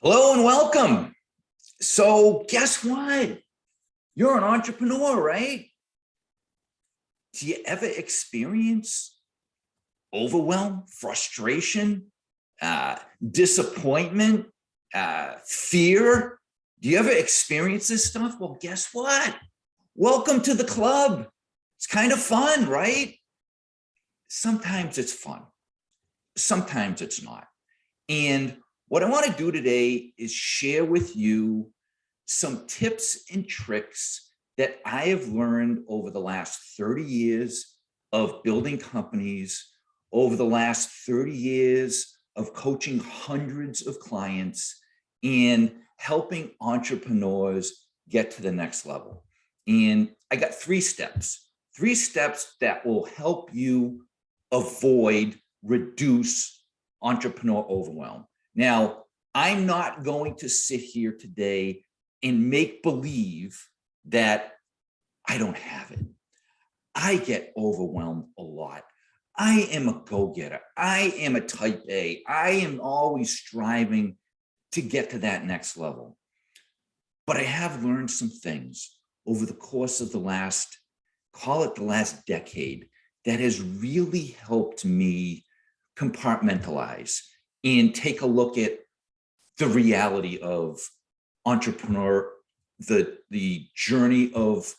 Hello and welcome. So guess what? You're an entrepreneur, right? Do you ever experience overwhelm, frustration, disappointment, fear? Do you ever experience this stuff? Well, guess what? Welcome to the club. It's kind of fun, right? Sometimes it's fun. Sometimes it's not. And what I want to do today is share with you some tips and tricks that I have learned over the last 30 years of building companies, over the last 30 years of coaching hundreds of clients and helping entrepreneurs get to the next level. And I got three steps that will help you avoid, reduce entrepreneur overwhelm. Now, I'm not going to sit here today and make believe that I don't have it. I get overwhelmed a lot. I am a go-getter. I am a type A. I am always striving to get to that next level. But I have learned some things over the course of the last, call it the last decade, that has really helped me compartmentalize and take a look at the reality of entrepreneur, the journey of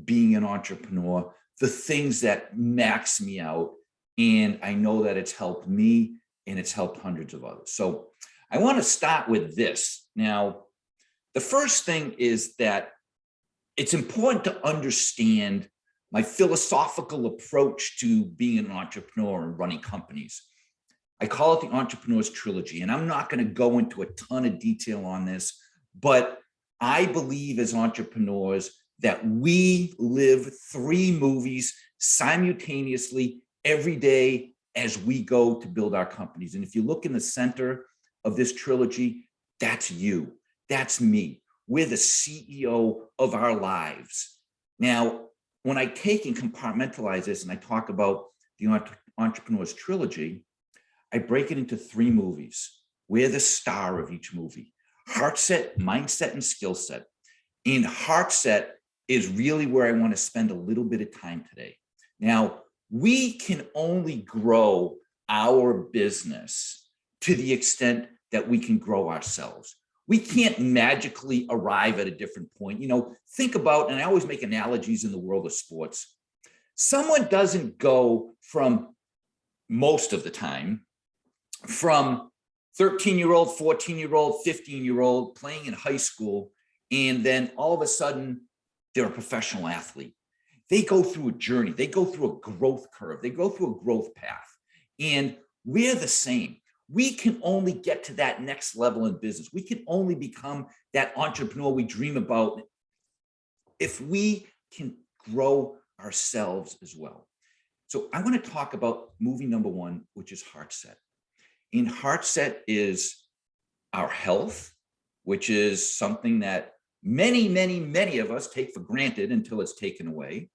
being an entrepreneur, the things that max me out. And I know that it's helped me and it's helped hundreds of others. So I want to start with this. Now, the first thing is that it's important to understand my philosophical approach to being an entrepreneur and running companies. I call it the Entrepreneur's Trilogy, and I'm not going to go into a ton of detail on this, but I believe as entrepreneurs that we live three movies simultaneously every day as we go to build our companies. And if you look in the center of this trilogy, that's you, that's me. We're the CEO of our lives. Now, when I take and compartmentalize this and I talk about the Entrepreneur's Trilogy, I break it into three movies. We're the star of each movie: Heartset, Mindset, and Skill Set. And Heartset is really where I want to spend a little bit of time today. Now, we can only grow our business to the extent that we can grow ourselves. We can't magically arrive at a different point. You know, think about, and I always make analogies in the world of sports. Someone doesn't go from, most of the time, from 13-year-old, 14-year-old, 15-year-old playing in high school, and then all of a sudden they're a professional athlete. They go through a journey. They go through a growth curve. They go through a growth path. And we're the same. We can only get to that next level in business. We can only become that entrepreneur we dream about if we can grow ourselves as well. So I want to talk about movie number one, which is Heartset. And Heartset is our health, which is something that many of us take for granted until it's taken away.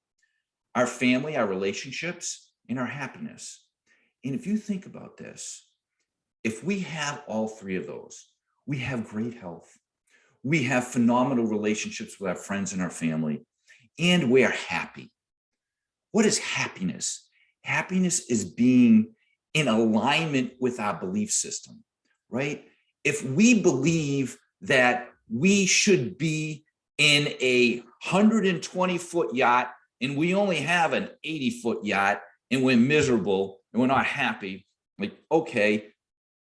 Our family, our relationships, and our happiness. And if you think about this, if we have all three of those, we have great health. We have phenomenal relationships with our friends and our family, and we are happy. What is happiness? Happiness is being in alignment with our belief system, right? If we believe that we should be in a 120-foot yacht and we only have an 80-foot yacht and we're miserable and we're not happy, like, okay,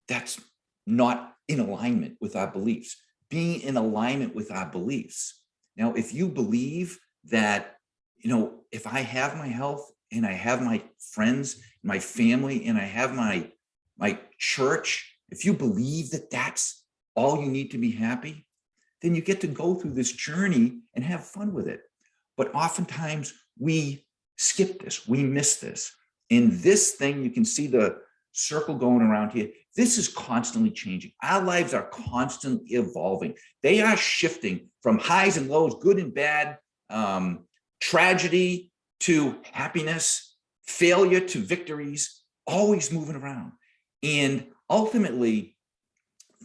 that's not in alignment with our beliefs. Being in alignment with our beliefs. Now, if you believe that, you know, if I have my health and I have my friends, my family, and I have my church, if you believe that that's all you need to be happy, then you get to go through this journey and have fun with it. But oftentimes we skip this, we miss this. In this thing, you can see the circle going around here. This is constantly changing. Our lives are constantly evolving. They are shifting from highs and lows, good and bad, tragedy to happiness, failure to victories, always moving around. And ultimately,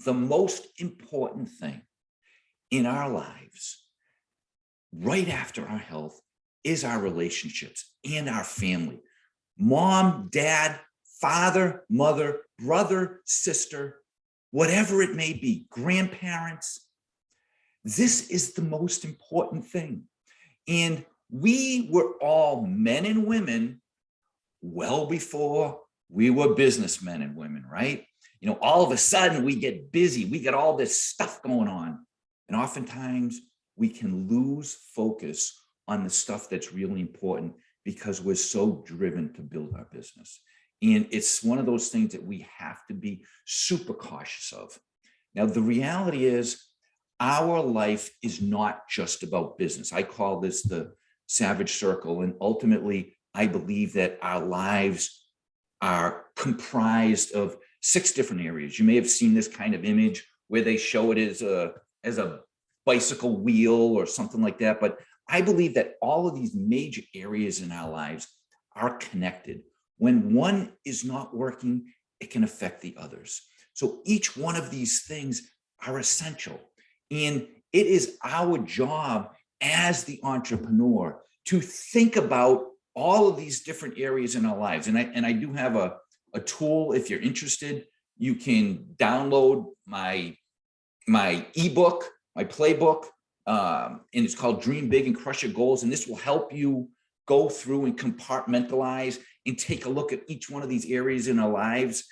the most important thing in our lives, right after our health, is our relationships and our family. Mom, dad, father, mother, brother, sister, whatever it may be, grandparents. This is the most important thing. And we were all men and women well before we were businessmen and women, right? All of a sudden we get busy. We get all this stuff going on. And oftentimes we can lose focus on the stuff that's really important because we're so driven to build our business. And it's one of those things that we have to be super cautious of. Now, the reality is our life is not just about business. I call this the savage circle. And ultimately, I believe that our lives are comprised of 6 different areas. You may have seen this kind of image where they show it as a bicycle wheel or something like that. But I believe that all of these major areas in our lives are connected. When one is not working, it can affect the others. So each one of these things are essential. And it is our job as the entrepreneur to think about all of these different areas in our lives. And I do have a tool. If you're interested, you can download my ebook, my playbook, and it's called Dream Big and Crush Your Goals. And this will help you go through and compartmentalize and take a look at each one of these areas in our lives.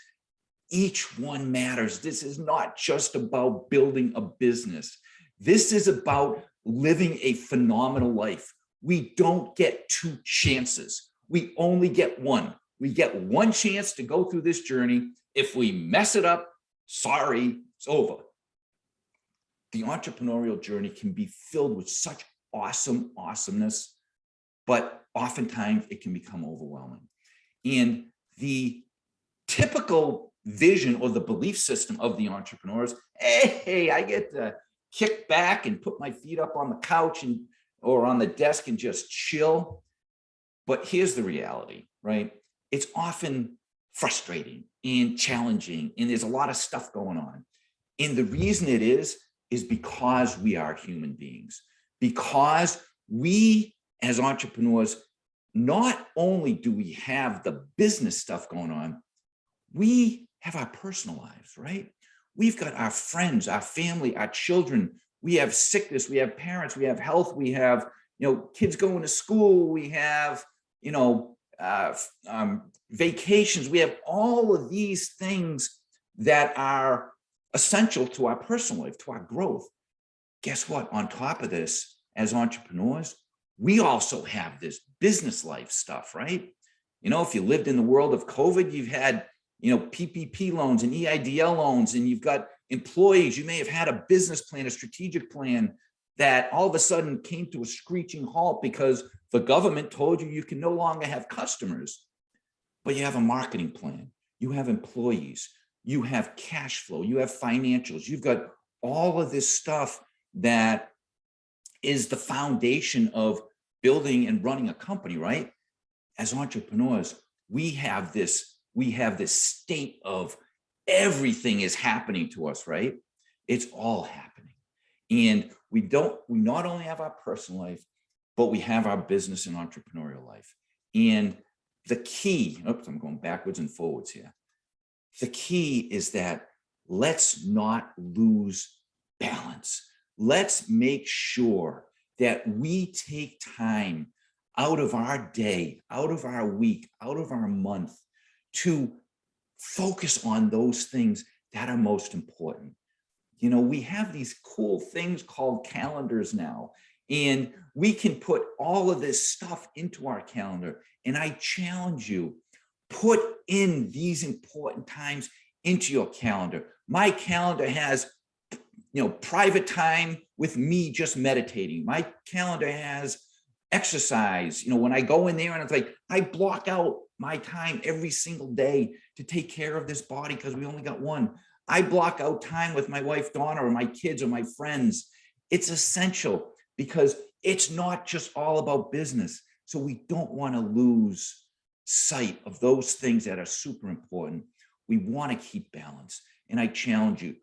Each one matters. This is not just about building a business. This is about living a phenomenal life. We don't get 2 chances. We only get one. We get one chance to go through this journey. If we mess it up, sorry, it's over. The entrepreneurial journey can be filled with such awesomeness, but oftentimes it can become overwhelming. And the typical vision or the belief system of the entrepreneurs, hey, I get to kick back and put my feet up on the couch or on the desk and just chill. But here's the reality, right? It's often frustrating and challenging, and there's a lot of stuff going on. And the reason it is because we are human beings, because we as entrepreneurs, not only do we have the business stuff going on, we have our personal lives, right? We've got our friends, our family, our children. We have sickness, we have parents, we have health, we have, kids going to school, we have, vacations. We have all of these things that are essential to our personal life, to our growth. Guess what? On top of this, as entrepreneurs, we also have this business life stuff, right? If you lived in the world of COVID, you've had, PPP loans and EIDL loans, and you've got employees. You may have had a business plan, a strategic plan that all of a sudden came to a screeching halt because the government told you can no longer have customers. But you have a marketing plan, you have employees, you have cash flow, you have financials, you've got all of this stuff that is the foundation of building and running a company, right? As entrepreneurs, we have this state of everything is happening to us, right? It's all happening. And we not only have our personal life, but we have our business and entrepreneurial life. And the key, I'm going backwards and forwards here. The key is that let's not lose balance. Let's make sure that we take time out of our day, out of our week, out of our month to focus on those things that are most important. We have these cool things called calendars now, and we can put all of this stuff into our calendar. And I challenge you, put in these important times into your calendar. My calendar has, private time with me just meditating. My calendar has exercise. When I go in there and it's like, I block out my time every single day to take care of this body because we only got one. I block out time with my wife, Donna, or my kids or my friends. It's essential because it's not just all about business. So we don't want to lose sight of those things that are super important. We want to keep balance. And I challenge you,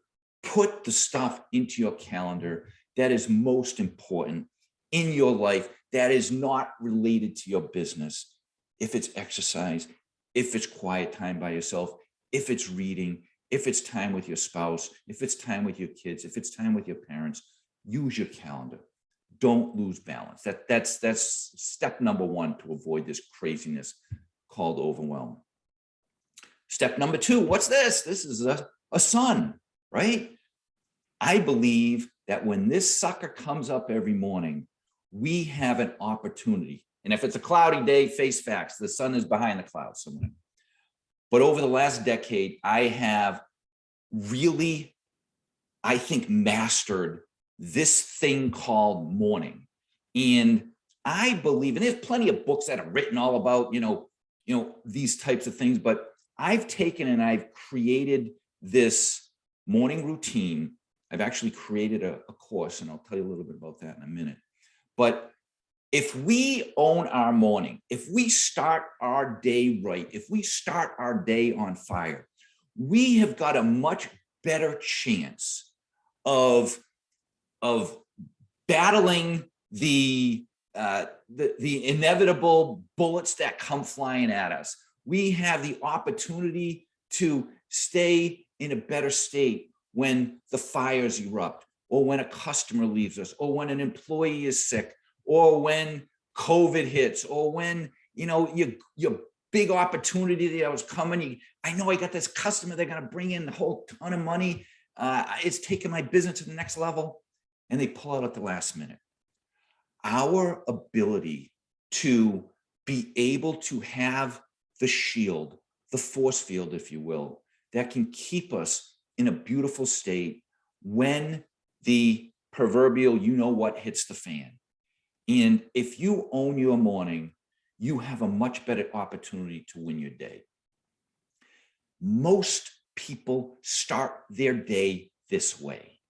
Put the stuff into your calendar that is most important in your life, that is not related to your business. If it's exercise, if it's quiet time by yourself, if it's reading, if it's time with your spouse, if it's time with your kids, if it's time with your parents, use your calendar. Don't lose balance. That's step number one to avoid this craziness called overwhelm. Step number two, what's this? This is a sun, right? I believe that when this sucker comes up every morning, we have an opportunity. And if it's a cloudy day, face facts, the sun is behind the clouds somewhere. But over the last decade, I have really, I think, mastered this thing called morning. And I believe, and there's plenty of books that are written all about, these types of things, but I've taken and I've created this morning routine. I've actually created a course, and I'll tell you a little bit about that in a minute. But if we own our morning, if we start our day right, if we start our day on fire, we have got a much better chance of battling the inevitable bullets that come flying at us. We have the opportunity to stay in a better state when the fires erupt, or when a customer leaves us, or when an employee is sick, or when COVID hits, or when your big opportunity that was coming. I know I got this customer, they're going to bring in a whole ton of money. It's taking my business to the next level, and they pull out at the last minute. Our ability to be able to have the shield, the force field, if you will, that can keep us in a beautiful state when the proverbial what hits the fan. And if you own your morning, you have a much better opportunity to win your day. Most people start their day this way,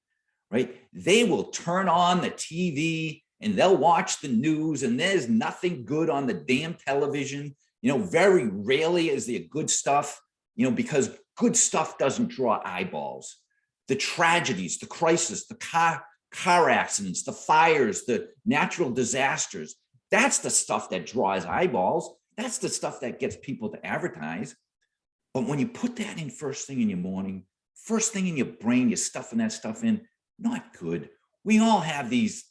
right? They will turn on the TV and they'll watch the news, and there's nothing good on the damn television. Very rarely is there good stuff, because good stuff doesn't draw eyeballs. The tragedies, the crisis, the car accidents, the fires, the natural disasters, that's the stuff that draws eyeballs. That's the stuff that gets people to advertise. But when you put that in first thing in your morning, first thing in your brain, you're stuffing that stuff in, not good. We all have these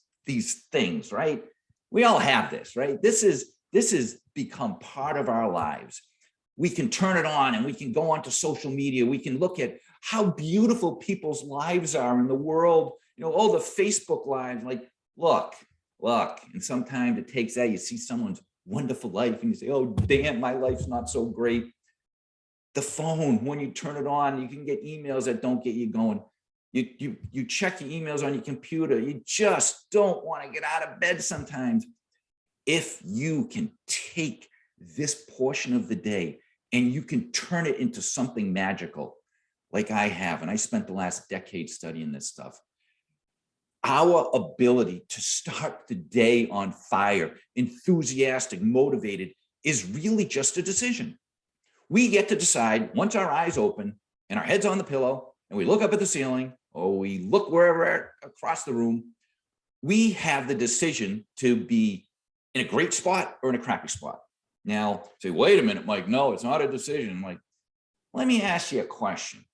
things, right? We all have this, right? This has become part of our lives. We can turn it on and we can go onto social media. We can look at how beautiful people's lives are in the world. The Facebook lives, like, look. And sometimes it takes that, you see someone's wonderful life and you say, oh, damn, my life's not so great. The phone, when you turn it on, you can get emails that don't get you going. You check your emails on your computer. You just don't want to get out of bed sometimes. If you can take this portion of the day and you can turn it into something magical, like I have, and I spent the last decade studying this stuff, our ability to start the day on fire, enthusiastic, motivated, is really just a decision. We get to decide, once our eyes open and our head's on the pillow and we look up at the ceiling, or we look wherever across the room, we have the decision to be in a great spot or in a crappy spot. Now, say, wait a minute, Mike, no, it's not a decision. Like, let me ask you a question.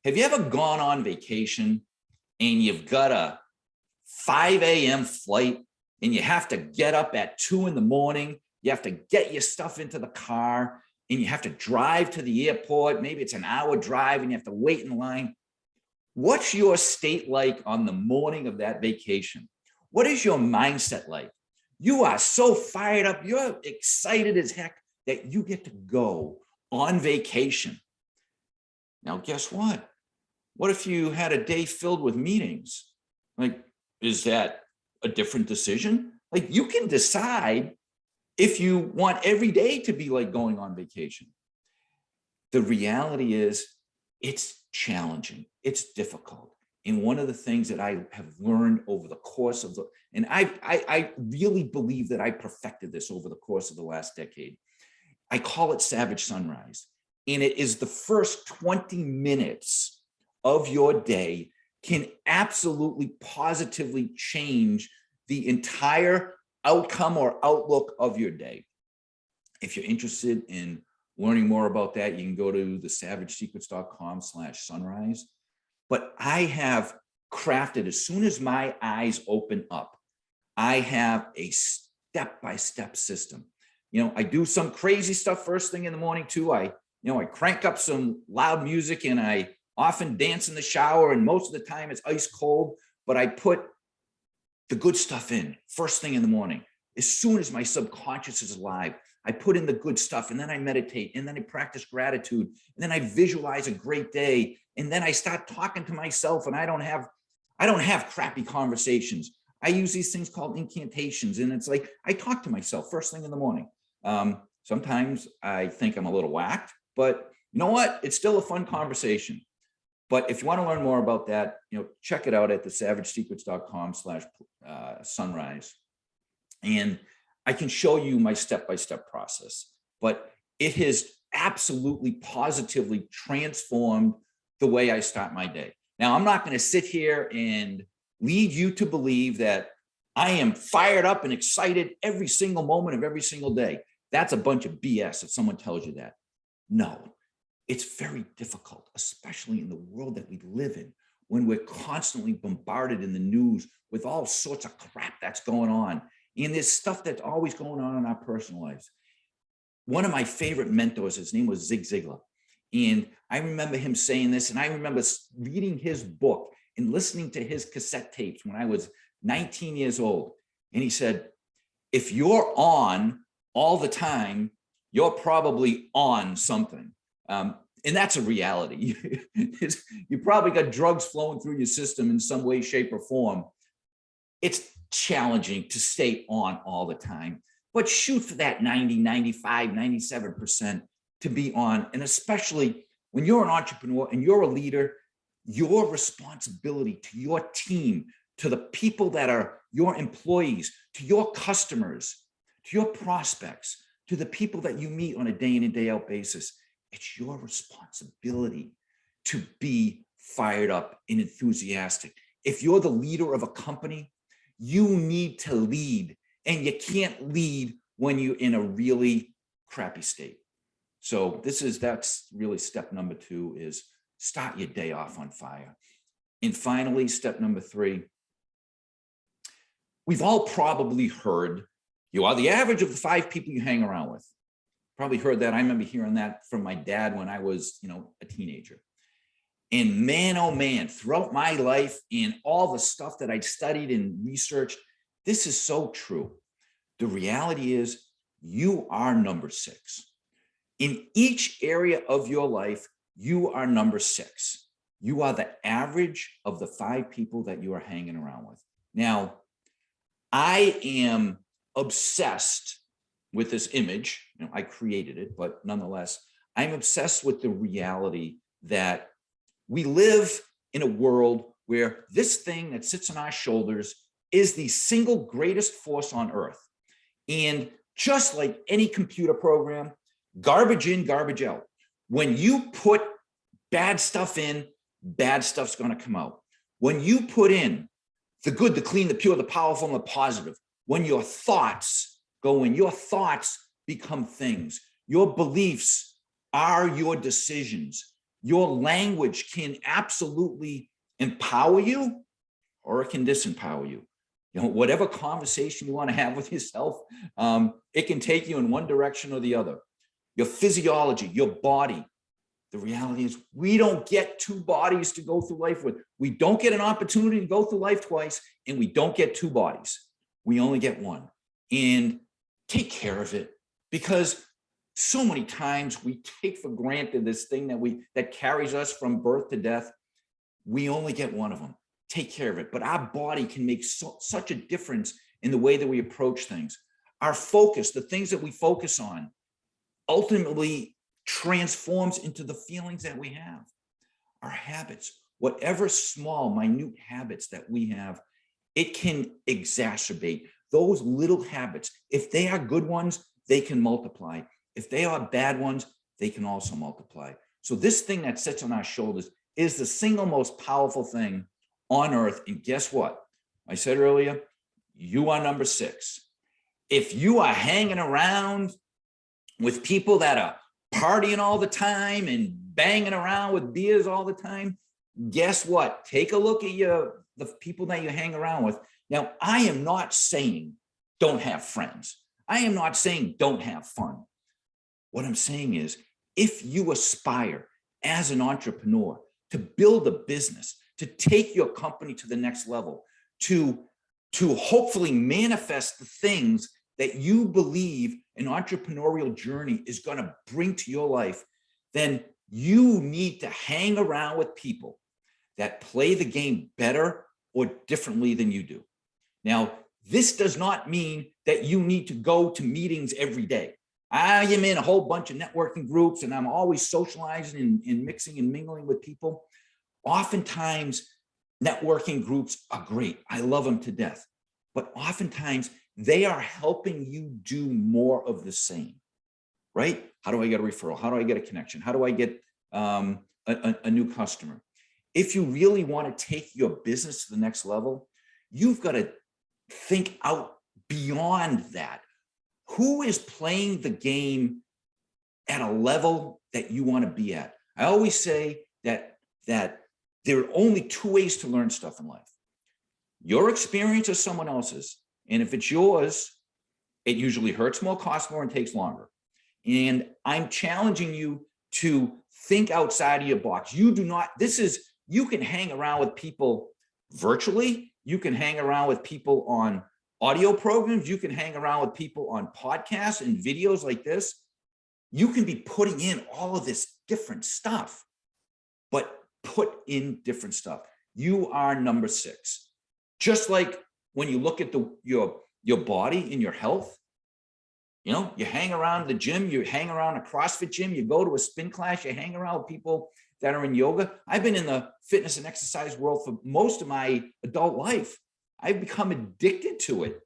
Have you ever gone on vacation and you've got a 5 a.m. flight and you have to get up at 2 a.m. You have to get your stuff into the car and you have to drive to the airport. Maybe it's an hour drive and you have to wait in line. What's your state like on the morning of that vacation? What is your mindset like? You are so fired up. You're excited as heck that you get to go on vacation. Now, guess what? What if you had a day filled with meetings? Like, is that a different decision? Like, you can decide if you want every day to be like going on vacation. The reality is it's challenging. It's difficult. And one of the things that I have learned over the course of and I really believe that I perfected this over the course of the last decade. I call it Savage Sunrise. And it is the first 20 minutes of your day can absolutely positively change the entire outcome or outlook of your day. If you're interested in learning more about that, you can go to thesavagesecrets.com/sunrise. But I have crafted, as soon as my eyes open up, I have a step-by-step system. I do some crazy stuff first thing in the morning too. I crank up some loud music and I often dance in the shower, and most of the time it's ice cold, but I put the good stuff in first thing in the morning. As soon as my subconscious is alive, I put in the good stuff, and then I meditate, and then I practice gratitude, and then I visualize a great day, and then I start talking to myself, and I don't have crappy conversations. I use these things called incantations, and it's like I talk to myself first thing in the morning. Sometimes I think I'm a little whacked, but you know what? It's still a fun conversation. But if you want to learn more about that, check it out at thesavagesecrets.com/sunrise. And I can show you my step-by-step process, but it has absolutely positively transformed the way I start my day. Now, I'm not going to sit here and lead you to believe that I am fired up and excited every single moment of every single day. That's a bunch of BS if someone tells you that. No, it's very difficult, especially in the world that we live in, when we're constantly bombarded in the news with all sorts of crap that's going on. And there's stuff that's always going on in our personal lives. One of my favorite mentors, his name was Zig Ziglar. And I remember him saying this, and I remember reading his book and listening to his cassette tapes when I was 19 years old. And he said, if you're on all the time, you're probably on something. And that's a reality. You probably got drugs flowing through your system in some way, shape, or form. It's challenging to stay on all the time, but shoot for that 90, 95, 97% to be on. And especially when you're an entrepreneur and you're a leader, your responsibility to your team, to the people that are your employees, to your customers, to your prospects, to the people that you meet on a day in and day out basis, it's your responsibility to be fired up and enthusiastic. If you're the leader of a company, you need to lead, and you can't lead when you're in a really crappy state. So that's really step number 2, is start your day off on fire. And finally, step number 3, we've all probably heard, you are the average of the 5 people you hang around with. Probably heard that. I remember hearing that from my dad when I was, a teenager. And man, oh man, throughout my life and all the stuff that I'd studied and researched, this is so true. The reality is you are number 6. In each area of your life, you are number 6. You are the average of the 5 people that you are hanging around with. Now, I am obsessed with this image. I created it, but nonetheless, I'm obsessed with the reality that we live in a world where this thing that sits on our shoulders is the single greatest force on earth. And just like any computer program, garbage in, garbage out. When you put bad stuff in, bad stuff's going to come out. When you put in the good, the clean, the pure, the powerful, and the positive, when your thoughts go in, your thoughts become things. Your beliefs are your decisions. Your language can absolutely empower you, or it can disempower you. Whatever conversation you want to have with yourself, it can take you in one direction or the other. Your physiology, your body. The reality is we don't get 2 bodies to go through life with. We don't get an opportunity to go through life twice, and we don't get 2 bodies. We only get one. And take care of it, because so many times we take for granted this thing that carries us from birth to death. We only get one of them. Take care of it. But our body can make such a difference in the way that we approach things. Our focus, the things that we focus on, ultimately transforms into the feelings that we have. Our habits, whatever small, minute habits that we have, it can exacerbate those little habits. If they are good ones, they can multiply. If they are bad ones, they can also multiply. So this thing that sits on our shoulders is the single most powerful thing on earth. And guess what? I said earlier, you are number 6. If you are hanging around with people that are partying all the time and banging around with beers all the time, guess what? Take a look at the people that you hang around with. Now, I am not saying don't have friends. I am not saying don't have fun. What I'm saying is, if you aspire as an entrepreneur to build a business, to take your company to the next level, to hopefully manifest the things that you believe an entrepreneurial journey is going to bring to your life, then you need to hang around with people that play the game better or differently than you do. Now, this does not mean that you need to go to meetings every day. I am in a whole bunch of networking groups and I'm always socializing and mixing and mingling with people. Oftentimes, networking groups are great. I love them to death. But oftentimes, they are helping you do more of the same, right? How do I get a referral? How do I get a connection? How do I get a new customer? If you really want to take your business to the next level, you've got to think out beyond that. Who is playing the game at a level that you want to be at? I always say that there are only 2 ways to learn stuff in life. Your experience or someone else's. And if it's yours, it usually hurts more, costs more, and takes longer. And I'm challenging you to think outside of your box. You can hang around with people virtually. You can hang around with people on audio programs. You can hang around with people on podcasts and videos like this. You can be putting in all of this different stuff, but put in different stuff. You are number 6. Just like when you look at your body and your health, you hang around the gym, you hang around a CrossFit gym, you go to a spin class, you hang around with people that are in yoga. I've been in the fitness and exercise world for most of my adult life. I've become addicted to it.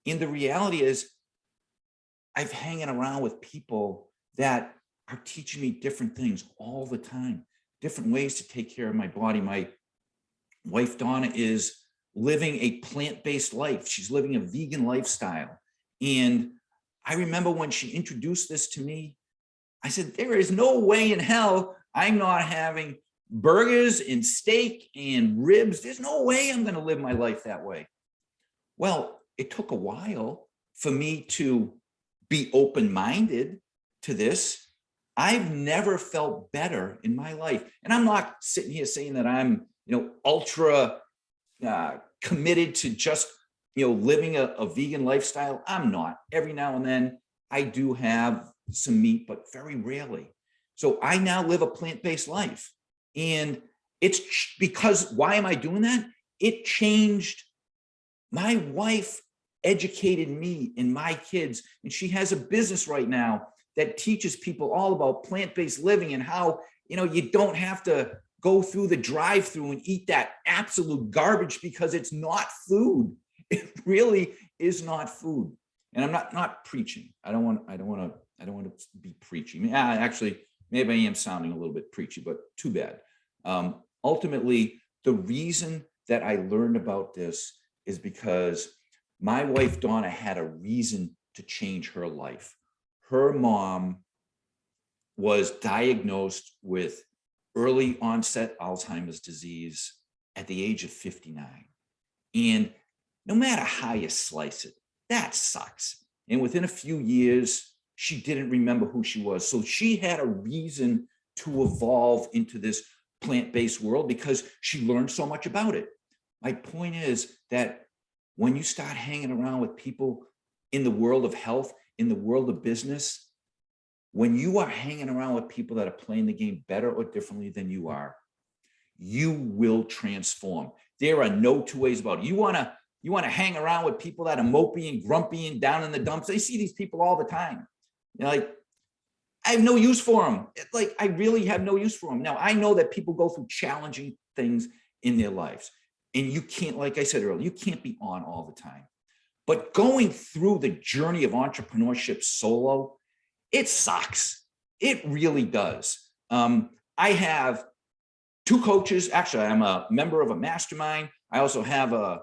And the reality is, I've hanging around with people that are teaching me different things all the time, different ways to take care of my body. My wife, Donna, is living a plant-based life. She's living a vegan lifestyle. And I remember when she introduced this to me, I said, there is no way in hell I'm not having burgers and steak and ribs. There's no way I'm going to live my life that way. Well, it took a while for me to be open-minded to this. I've never felt better in my life. And I'm not sitting here saying that I'm, ultra committed to just, living a vegan lifestyle. I'm not. Every now and then I do have some meat, but very rarely. So I now live a plant-based life. And it's because, why am I doing that? It changed. My wife educated me and my kids, and she has a business right now that teaches people all about plant-based living and how, you don't have to go through the drive-through and eat that absolute garbage because it's not food. It really is not food. And I'm not preaching. I don't want to be preachy. Actually, maybe I am sounding a little bit preachy, but too bad. Ultimately, the reason that I learned about this is because my wife, Donna, had a reason to change her life. Her mom was diagnosed with early onset Alzheimer's disease at the age of 59. And no matter how you slice it, that sucks. And within a few years, she didn't remember who she was. So she had a reason to evolve into this plant-based world because she learned so much about it. My point is that when you start hanging around with people in the world of health, in the world of business, when you are hanging around with people that are playing the game better or differently than you are, you will transform. There are no 2 ways about it. You want to hang around with people that are mopey and grumpy and down in the dumps. I see these people all the time. I have no use for them. I really have no use for them. Now, I know that people go through challenging things in their lives. And you can't, like I said earlier, you can't be on all the time. But going through the journey of entrepreneurship solo, it sucks. It really does. I have 2 coaches. Actually, I'm a member of a mastermind. I also have a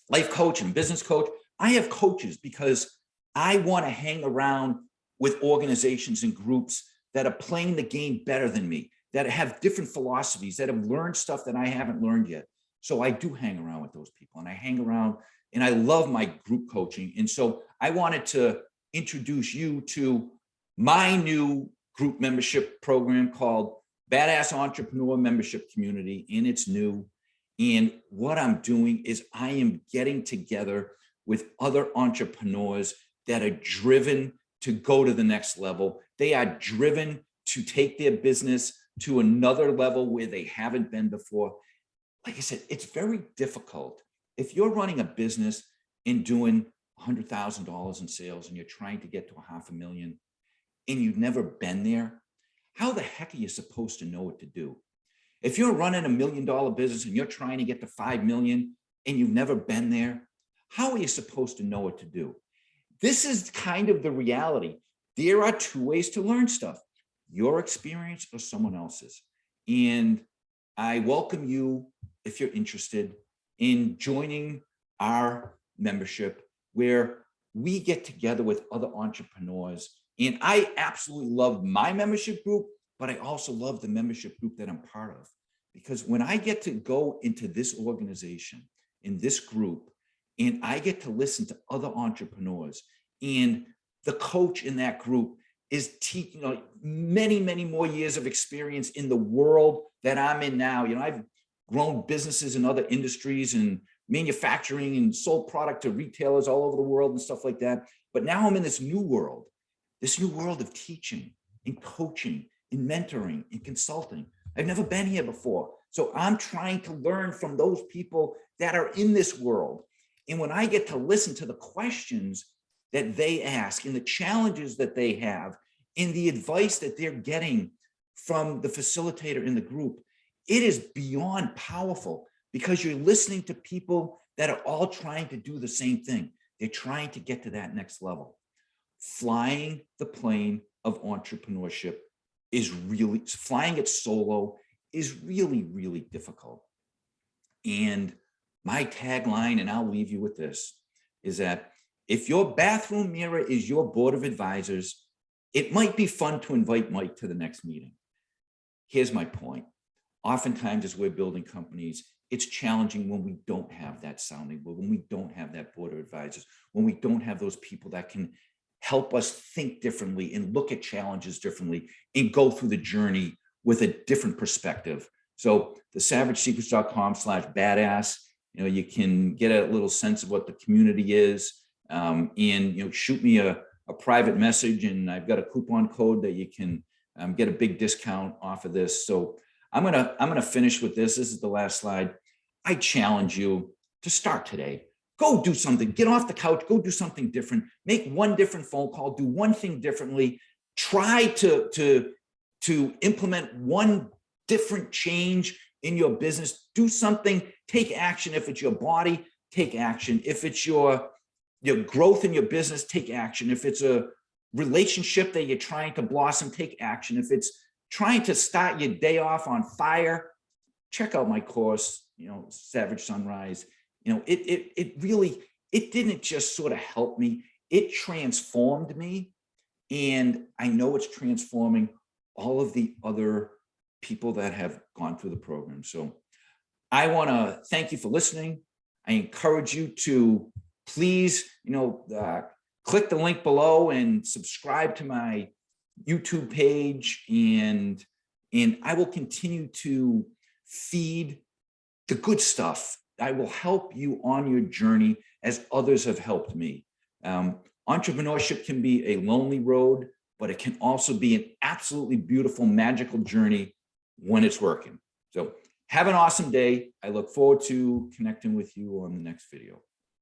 life coach and business coach. I have coaches because I want to hang around with organizations and groups that are playing the game better than me, that have different philosophies, that have learned stuff that I haven't learned yet. So I do hang around with those people, and I hang around, and I love my group coaching. And so I wanted to introduce you to my new group membership program called Badass Entrepreneur Membership Community, and it's new. And what I'm doing is I am getting together with other entrepreneurs that are driven to go to the next level. They are driven to take their business to another level where they haven't been before. Like I said, it's very difficult. If you're running a business and doing $100,000 in sales and you're trying to get to $500,000 and you've never been there, how the heck are you supposed to know what to do? If you're running $1 million business and you're trying to get to 5 million and you've never been there, how are you supposed to know what to do? This is kind of the reality. There are 2 ways to learn stuff: your experience or someone else's. And I welcome you, if you're interested, in joining our membership, where we get together with other entrepreneurs. And I absolutely love my membership group, but I also love the membership group that I'm part of. Because when I get to go into this organization, in this group, and I get to listen to other entrepreneurs, and the coach in that group is teaching many, many more years of experience in the world that I'm in now. I've grown businesses in other industries and manufacturing and sold product to retailers all over the world and stuff like that. But now I'm in this new world of teaching and coaching and mentoring and consulting. I've never been here before. So I'm trying to learn from those people that are in this world. And when I get to listen to the questions that they ask and the challenges that they have and the advice that they're getting from the facilitator in the group, it is beyond powerful, because you're listening to people that are all trying to do the same thing. They're trying to get to that next level. Flying the plane of entrepreneurship flying it solo is really, really difficult. And my tagline, and I'll leave you with this, is that if your bathroom mirror is your board of advisors, it might be fun to invite Mike to the next meeting. Here's my point. Oftentimes, as we're building companies, it's challenging when we don't have that sounding board, when we don't have that board of advisors, when we don't have those people that can help us think differently and look at challenges differently and go through the journey with a different perspective. So the savagesecrets.com/badass, you can get a little sense of what the community is, and shoot me a private message, and I've got a coupon code that you can get a big discount off of this. So I'm gonna finish with this. This is the last slide. I challenge you to start today. Go do something. Get off the couch. Go do something different. Make one different phone call. Do one thing differently. Try to implement one different change in your business. Do something. Take action. If it's your body, take action. If it's your growth in your business, take action. If it's a relationship that you're trying to blossom, take action. If it's trying to start your day off on fire, check out my course, Savage Sunrise. It really didn't just sort of help me. It transformed me. And I know it's transforming all of the other people that have gone through the program. So I want to thank you for listening. I encourage you to please, click the link below and subscribe to my YouTube page. And I will continue to feed the good stuff. I will help you on your journey as others have helped me. Entrepreneurship can be a lonely road, but it can also be an absolutely beautiful, magical journey when it's working. So have an awesome day. I look forward to connecting with you on the next video.